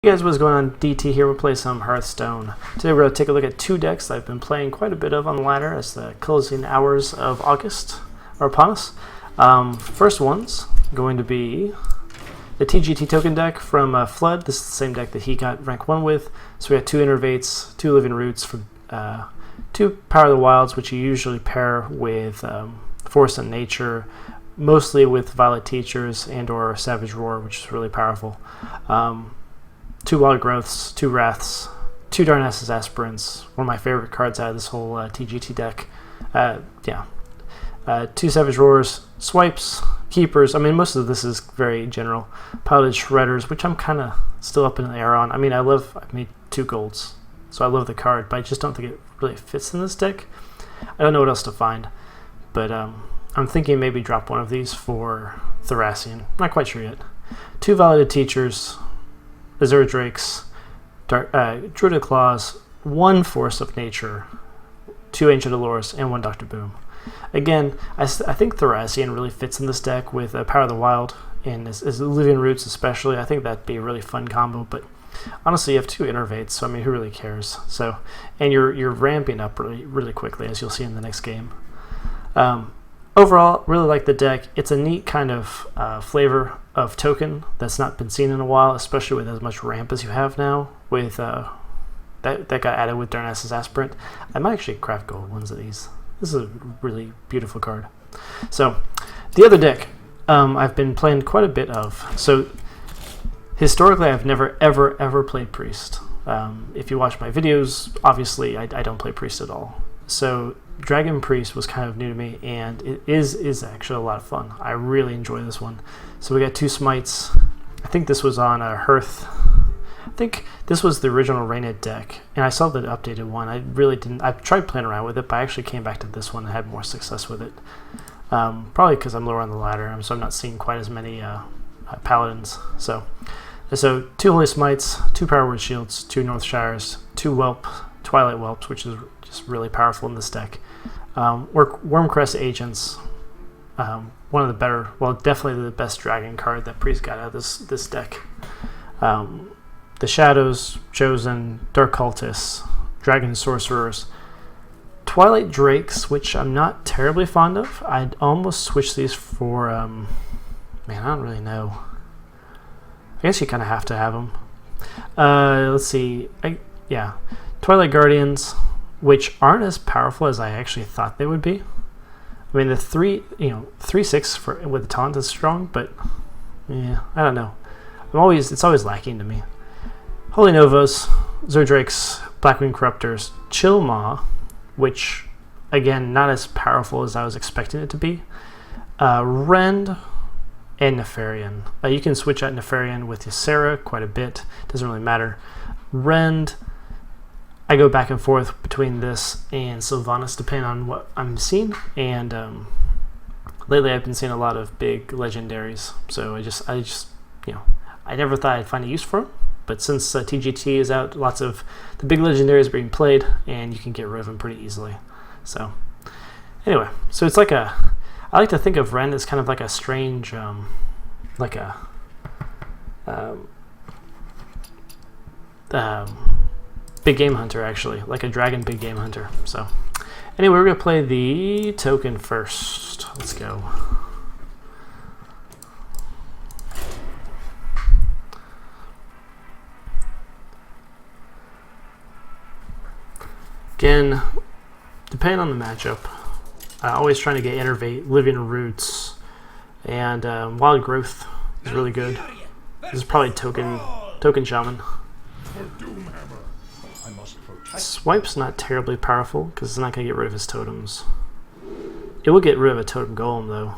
Hey guys, what's going on? DT here. We'll play some Hearthstone. Today we're going to take a look at two decks that I've been playing quite a bit of on the ladder as the closing hours of August are upon us. First one's going to be the TGT token deck from Flood. This is the same deck that he got rank 1 with. So we got 2 Innervates, 2 Living Roots, from 2 Power of the Wilds, which you usually pair with Force and Nature, mostly with Violet Teachers and or Savage Roar, which is really powerful. 2 Wild Growths, 2 Wraths, 2 Darnassus Aspirants, one of my favorite cards out of this whole TGT deck. 2 Savage Roars, Swipes, Keepers. I mean, most of this is very general. Piloted Shredders, which I'm kind of still up in the air on. I mean, I've made 2 golds, so I love the card, but I just don't think it really fits in this deck. I don't know what else to find, but I'm thinking maybe drop one of these for Thracian. Not quite sure yet. 2 Validated Teachers, Azure Drakes, Druid Claws, 1 Force of Nature, 2 Ancient Allures, and 1 Dr. Boom. Again, I think Thracian really fits in this deck with Power of the Wild and as Living Roots especially. I think that'd be a really fun combo, but honestly, you have 2 Innervates, so I mean, who really cares? So, and you're ramping up really quickly, as you'll see in the next game. Overall, really like the deck. It's a neat kind of flavor of token that's not been seen in a while, especially with as much ramp as you have now. With that got added with Darnassus Aspirant. I might actually craft gold ones of these. This is a really beautiful card. So, the other deck I've been playing quite a bit of. So, historically, I've never ever played Priest. If you watch my videos, obviously I don't play Priest at all. So Dragon Priest was kind of new to me, and it is actually a lot of fun. I really enjoy this one. So we got 2 Smites. I think this was on a Hearth. I think this was the original Rained deck, and I saw the updated one. I really didn't. I tried playing around with it, but I actually came back to this one and had more success with it. Probably because I'm lower on the ladder, so I'm not seeing quite as many Paladins. So 2 Holy Smites, 2 Power Word Shields, 2 Northshires, 2 Twilight Whelps, which is just really powerful in this deck. Wormcrest Agents, one of the better, well, definitely the best dragon card that Priest got out of this deck. The Shadows, Chosen, Dark Cultists, Dragon Sorcerers, Twilight Drakes, which I'm not terribly fond of. I'd almost switch these for, man, I don't really know. I guess you kind of have to have them. Let's see, yeah, Twilight Guardians, which aren't as powerful as I actually thought they would be. I mean, the 3/6 with the taunt is strong, but yeah, I don't know. It's always lacking to me. Holy Novas, Zerdrakes, Blackwing Corruptors, Chillmaw, which again not as powerful as I was expecting it to be. Rend, and Nefarian. You can switch out Nefarian with Ysera quite a bit. Doesn't really matter. Rend, I go back and forth between this and Sylvanas depending on what I'm seeing, and lately I've been seeing a lot of big legendaries, so I just I never thought I'd find a use for them, but since TGT is out, lots of the big legendaries are being played, and you can get rid of them pretty easily. So anyway, so it's like I like to think of Ren as kind of like a strange, like a big game hunter, actually, like a dragon big game hunter. So anyway, we're gonna play the token first. Let's go. Again, depending on the matchup, always trying to get Innervate, Living Roots, and Wild Growth is really good. This is probably token Shaman. Swipe's not terribly powerful because it's not going to get rid of his totems. It will get rid of a totem golem though.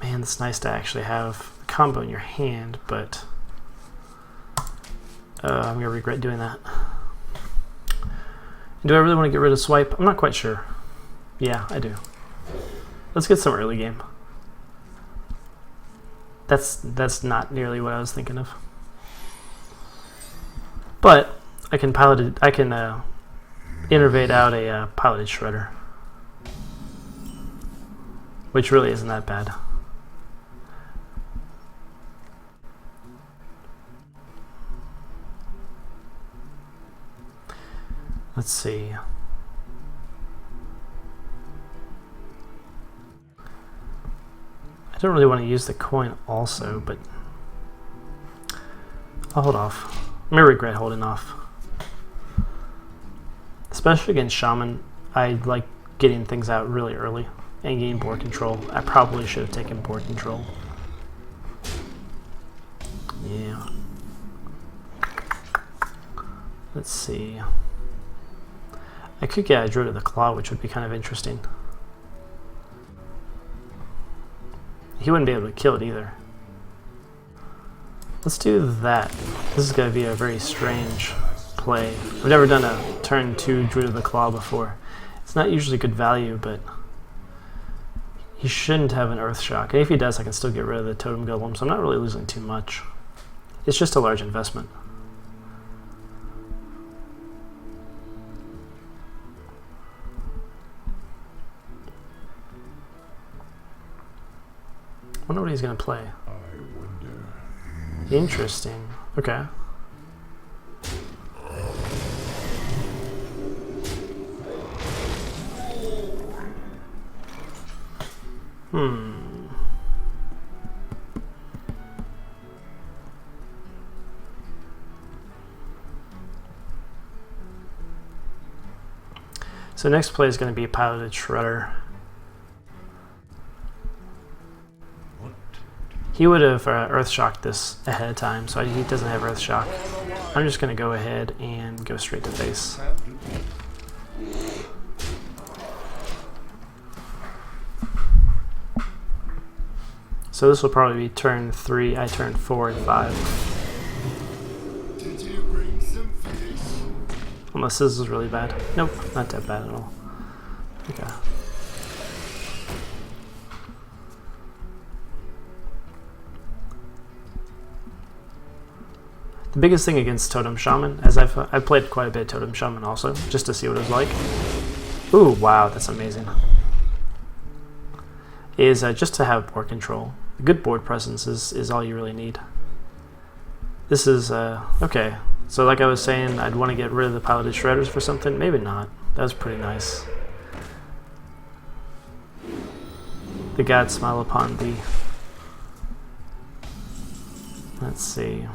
Man, it's nice to actually have a combo in your hand, but I'm going to regret doing that. Do I really want to get rid of Swipe? I'm not quite sure. Yeah, I do. Let's get some early game. That's not nearly what I was thinking of. But I can innervate out a piloted Shredder, which really isn't that bad. Let's see. I don't really want to use the coin also, but I'll hold off. I may regret holding off. Especially against Shaman, I like getting things out really early and getting board control. I probably should have taken board control. Yeah. Let's see. I could get a Druid of the Claw, which would be kind of interesting. He wouldn't be able to kill it either. Let's do that. This is going to be a very strange play. I've never done a turn 2 Druid of the Claw before. It's not usually good value, but he shouldn't have an Earth Shock. And if he does, I can still get rid of the Totem Golem, so I'm not really losing too much. It's just a large investment. I wonder what he's going to play. Interesting. Okay. So next play is going to be Piloted Shredder. He would have Earth Shocked this ahead of time, so he doesn't have Earth Shock. I'm just going to go ahead and go straight to face. So this will probably be turn 3, I turn 4 and 5. Did you bring some fish? Unless this is really bad. Nope, not that bad at all. Okay. The biggest thing against Totem Shaman, as I've played quite a bit of Totem Shaman also, just to see what it was like. Ooh, wow, that's amazing. Is just to have board control. Good board presence is all you really need. This is, okay. So like I was saying, I'd want to get rid of the Piloted Shredders for something. Maybe not. That was pretty nice. The gods smile upon thee. Let's see.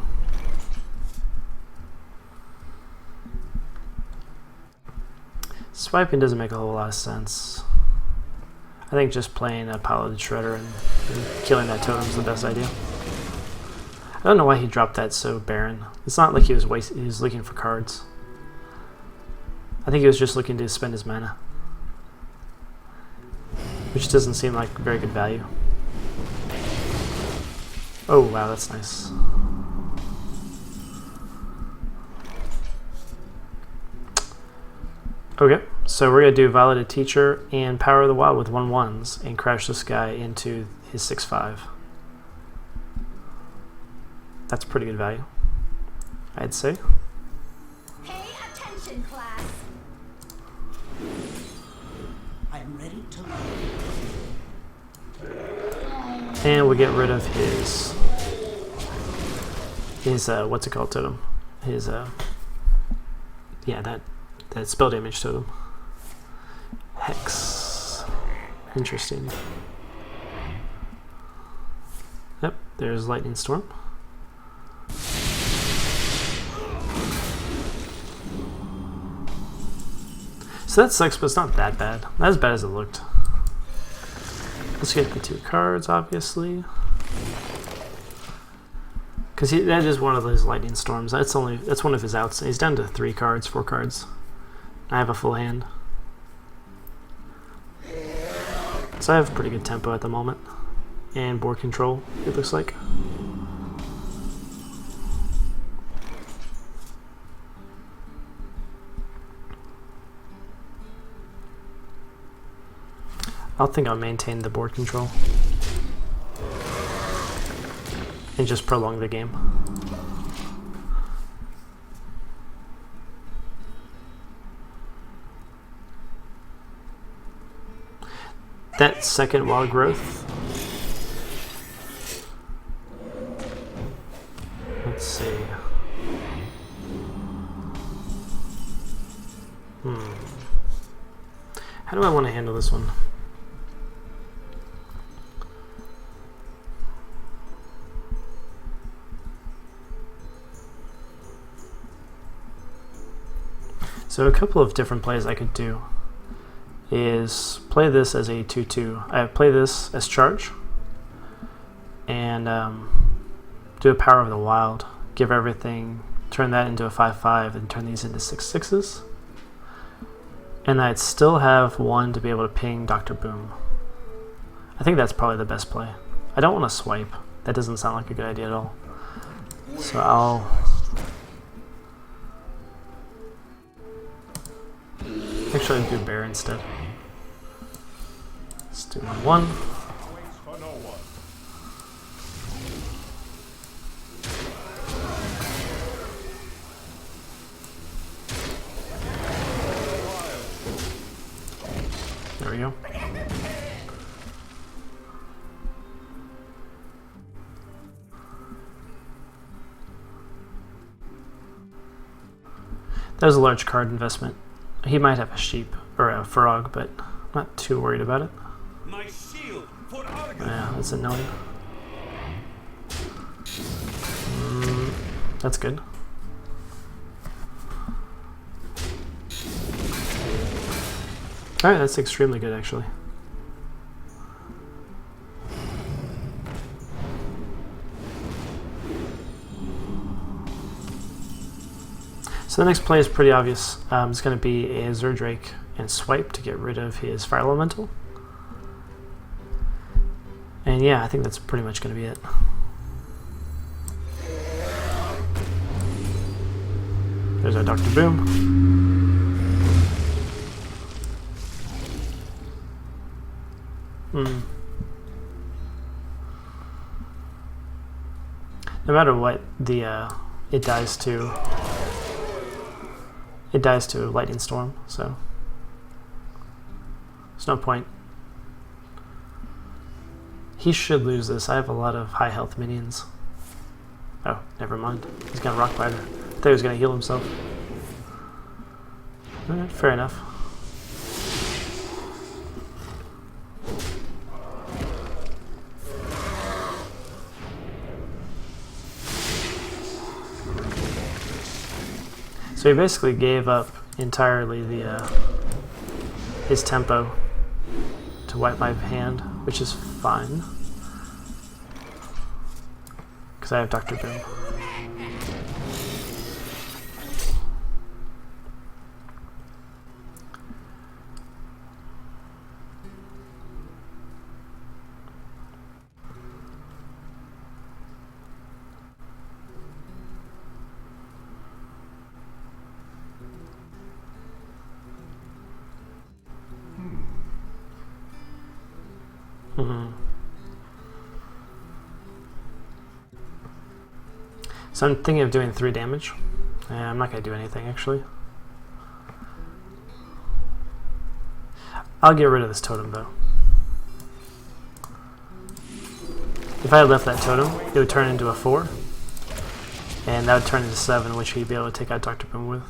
Swiping doesn't make a whole lot of sense. I think just playing a Piloted Shredder and killing that totem is the best idea. I don't know why he dropped that so barren. It's not like he was looking for cards. I think he was just looking to spend his mana, which doesn't seem like very good value. Oh wow, that's nice. Okay, so we're going to do Violeted Teacher and Power of the Wild with 1/1s and crash this guy into his 6/5. That's pretty good value, I'd say. Pay attention, class. I'm ready to learn. And we get rid of his what's it called, totem? His yeah, that spell damage totem. Hex. Interesting. Yep, there's Lightning Storm. So that sucks, but it's not that bad. Not as bad as it looked. Let's get the 2 cards, obviously. Because that is one of those Lightning Storms. That's one of his outs. He's down to 3 cards, 4 cards. I have a full hand. So I have pretty good tempo at the moment. And board control, it looks like. I think I'll maintain the board control. And just prolong the game. That second Wild Growth. Let's see. How do I want to handle this one? So a couple of different plays I could do is play this as a 2/2. I play this as charge and do a Power of the Wild, give everything, turn that into a 5/5, and turn these into 6/6s. And I'd still have one to be able to ping Dr. Boom. I think that's probably the best play. I don't want to swipe. That doesn't sound like a good idea at all. So I'll... Actually, I'll do Bear instead. Let's do 1. There we go. That was a large card investment. He might have a sheep or a frog, but I'm not too worried about it. My shield for Argus. Yeah, that's annoying. That's good. Alright, that's extremely good actually. So the next play is pretty obvious. It's going to be a Zerdrake and swipe to get rid of his Fire Elemental. And yeah, I think that's pretty much going to be it. There's our Dr. Boom. No matter what, it dies to Lightning Storm, so there's no point. He should lose this. I have a lot of high health minions. Oh, never mind. He's gonna Rock Biter. I thought he was gonna heal himself. Alright, fair enough. So he basically gave up entirely his tempo to wipe my hand, which is fine, because I have Dr. Boom. So I'm thinking of doing 3 damage. I'm not going to do anything actually. I'll get rid of this totem though. If I had left that totem, it would turn into a 4. And that would turn into 7, which he'd be able to take out Dr. Boom with.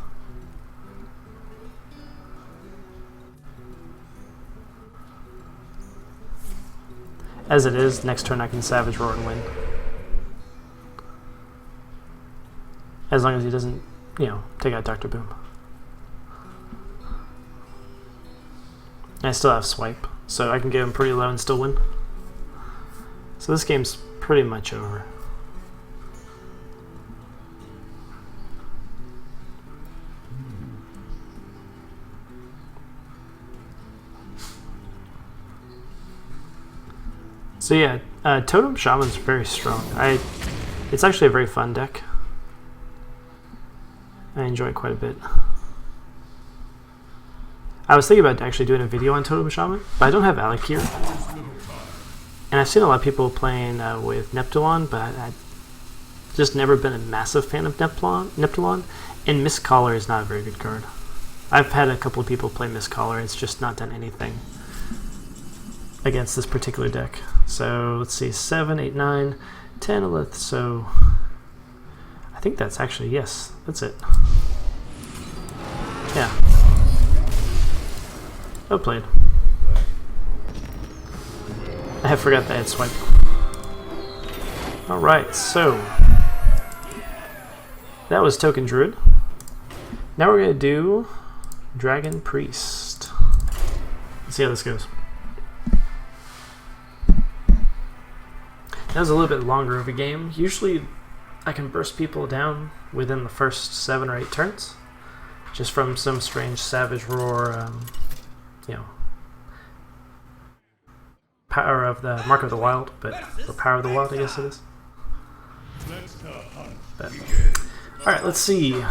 As it is, next turn I can Savage Roar and win. As long as he doesn't, take out Dr. Boom. I still have Swipe, so I can get him pretty low and still win. So this game's pretty much over. So yeah, Totem Shaman's very strong. It's actually a very fun deck. I enjoy it quite a bit. I was thinking about actually doing a video on Totem Shaman, but I don't have Alec here. And I've seen a lot of people playing with Neptulon, but I've just never been a massive fan of Neptulon, and Mistcaller is not a very good card. I've had a couple of people play Mistcaller, it's just not done anything against this particular deck. So let's see, 7, 8, 9, 10, 11, so I think that's actually, yes, that's it. Yeah. Well played. I forgot that I had swipe. Alright, so that was Token Druid. Now we're going to do Dragon Priest. Let's see how this goes. That was a little bit longer of a game. Usually I can burst people down within the first 7 or 8 turns, just from some strange Savage Roar, you know, power of the Mark of the Wild, or Power of the Wild, I guess it is. Alright, let's see.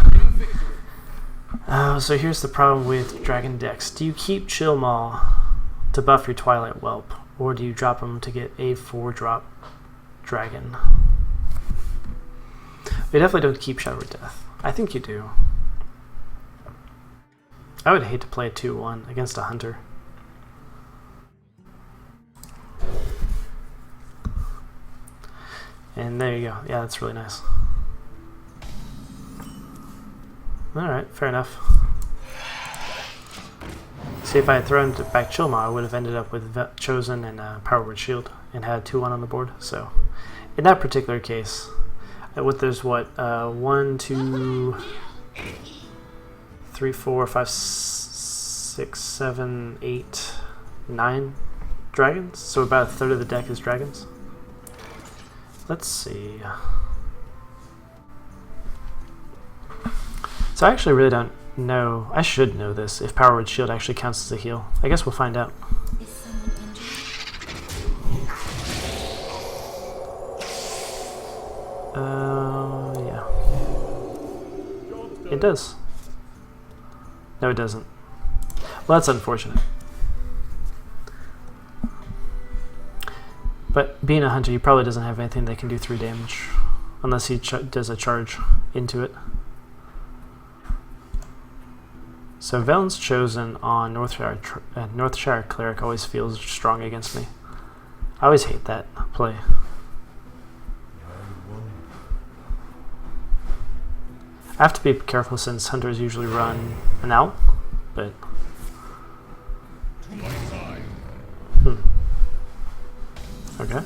So here's the problem with Dragon decks. Do you keep Chill Maw to buff your Twilight Whelp, or do you drop them to get a 4-drop dragon? We definitely don't keep Shadow Death. I think you do. I would hate to play a 2-1 against a Hunter. And there you go. Yeah, that's really nice. Alright, fair enough. See, if I had thrown back Chillmaw, I would have ended up with Chosen and Power Word Shield and had 2-1 on the board. So, in that particular case, there's what, 1, 2, 3, 4, 5, 6, 7, 8, 9 dragons. So about a third of the deck is dragons. Let's see. So I actually really don't know. I should know this, if Power Word Shield actually counts as a heal. I guess we'll find out. Is someone injured? Yeah. It does. No, it doesn't. Well, that's unfortunate. But being a hunter, he probably doesn't have anything that can do 3 damage, unless he does a charge into it. So Velen's Chosen on Northshire Cleric always feels strong against me. I always hate that play. I have to be careful since hunters usually run an owl, but... Okay.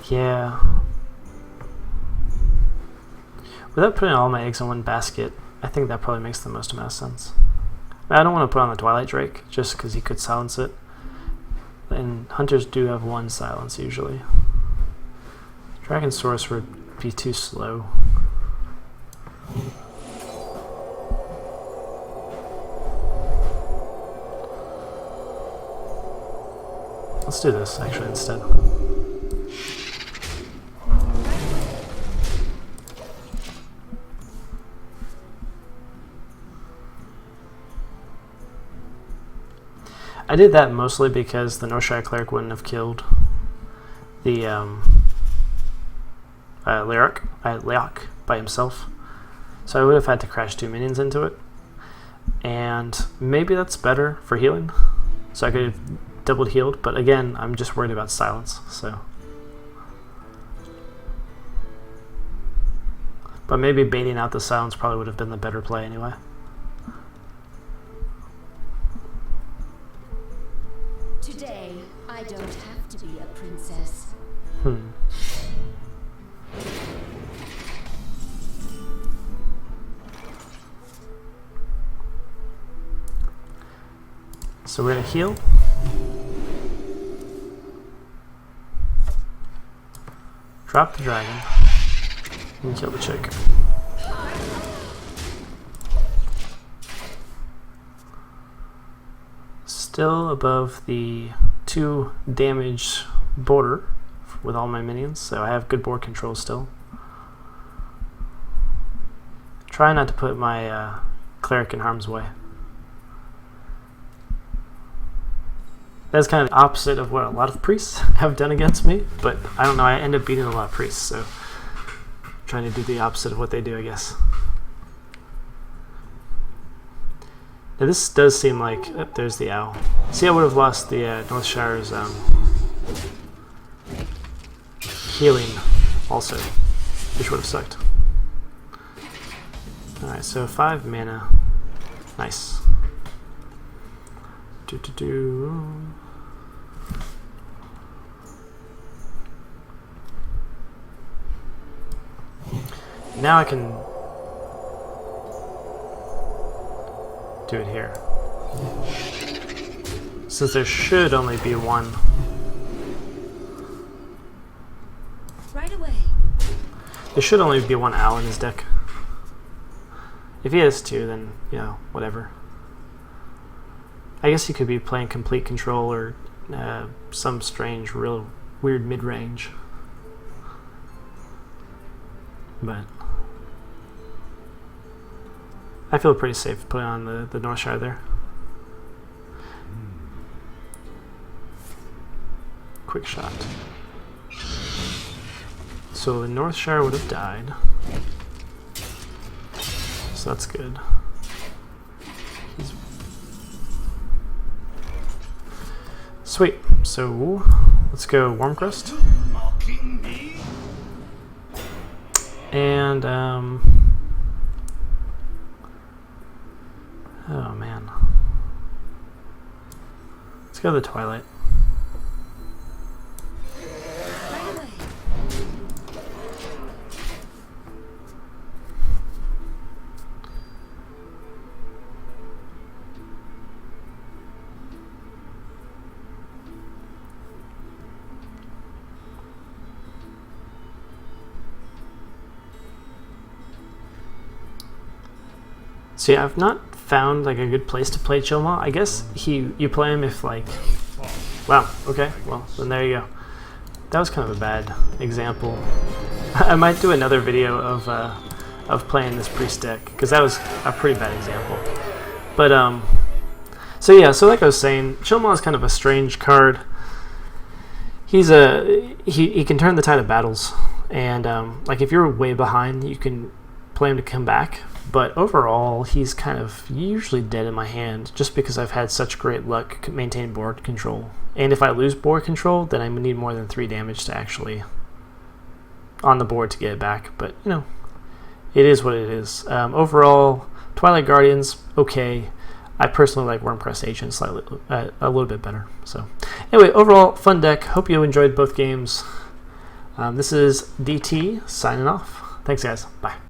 Yeah. Without putting all my eggs in one basket, I think that probably makes the most amount of sense. I don't want to put on the Twilight Drake, just because he could silence it. And hunters do have 1 silence, usually. Dragon Source would be too slow. Let's do this, actually, instead. I did that mostly because the Northshire Cleric wouldn't have killed the Leok by himself. So I would have had to crash 2 minions into it. And maybe that's better for healing. So I could have doubled healed, but again, I'm just worried about silence, so. But maybe baiting out the silence probably would have been the better play anyway. Today, I don't have to be a princess. So we're gonna heal. Drop the dragon and kill the chick. Still above the 2 damage border with all my minions, so I have good board control still. Try not to put my cleric in harm's way. That's kind of the opposite of what a lot of priests have done against me, but I don't know, I end up beating a lot of priests, so I'm trying to do the opposite of what they do, I guess. Now this does seem like... Oh, there's the owl. See, I would have lost the Northshire's healing also. which would have sucked. Alright, so 5 mana. Nice. Now I can do it here. Since there should only be one. Right away. There should only be one owl in his deck. If he has two, then, you know, whatever. I guess he could be playing complete control or some strange, real weird mid-range. But I feel pretty safe putting on the Northshire there. Quick shot. So the Northshire would have died. So that's good. Sweet. So let's go Wormcrest. Mocking me? And oh man. Let's go to the Twilight. Right away. See, I've not found like a good place to play Chilmaw. I guess you play him if like, wow, okay, well then there you go. That was kind of a bad example. I might do another video of playing this priest deck because that was a pretty bad example. But so yeah, so like I was saying, Chilmaw is kind of a strange card. He's he can turn the tide of battles, and like if you're way behind, you can play him to come back. But overall, he's kind of usually dead in my hand just because I've had such great luck maintaining board control. And if I lose board control, then I need more than 3 damage to actually on the board to get it back. But, you know, it is what it is. Overall, Twilight Guardians, okay. I personally like Wormcrest Agent slightly, a little bit better. So, anyway, overall, fun deck. Hope you enjoyed both games. This is DT signing off. Thanks, guys. Bye.